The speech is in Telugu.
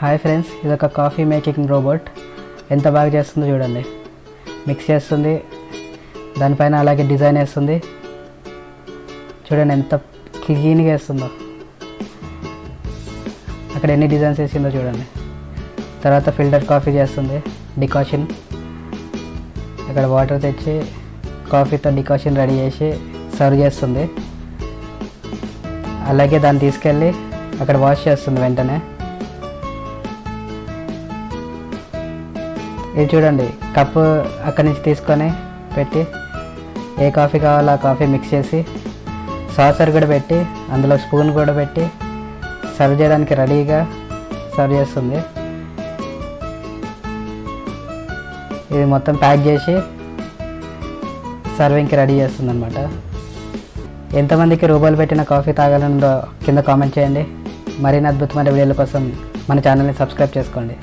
హాయ్ ఫ్రెండ్స్, ఇది ఒక కాఫీ మేకింగ్ రోబోట్. ఎంత బాగా చేస్తుందో చూడండి. మిక్స్ చేస్తుంది, దానిపైన అలాగే డిజైన్ వేస్తుంది. చూడండి ఎంత క్లీన్గా వేస్తుందో. అక్కడ ఎన్ని డిజైన్స్ వేసిందో చూడండి. తర్వాత ఫిల్టర్ కాఫీ చేస్తుంది, డికాషన్. అక్కడ వాటర్ తెచ్చి కాఫీతో డికాషన్ రెడీ చేసి సర్వ్ చేస్తుంది. అలాగే దాన్ని తీసుకెళ్ళి అక్కడ వాష్ చేస్తుంది వెంటనే. ఇది చూడండి, కప్పు అక్కడి నుంచి తీసుకొని పెట్టి ఏ కాఫీ కావాలో ఆ కాఫీ మిక్స్ చేసి సాసర్ కూడా పెట్టి అందులో స్పూన్ కూడా పెట్టి సర్వ్ చేయడానికి రెడీగా సర్వ్ చేస్తుంది. ఇది మొత్తం ప్యాక్ చేసి సర్వింగ్కి రెడీ చేస్తుంది అనమాట. ఎంతమందికి రూపాయలు పెట్టిన కాఫీ తాగాలనుందో కింద కామెంట్ చేయండి. మరిన్ని అద్భుతమైన వీడియోల కోసం మన ఛానల్ని సబ్స్క్రైబ్ చేసుకోండి.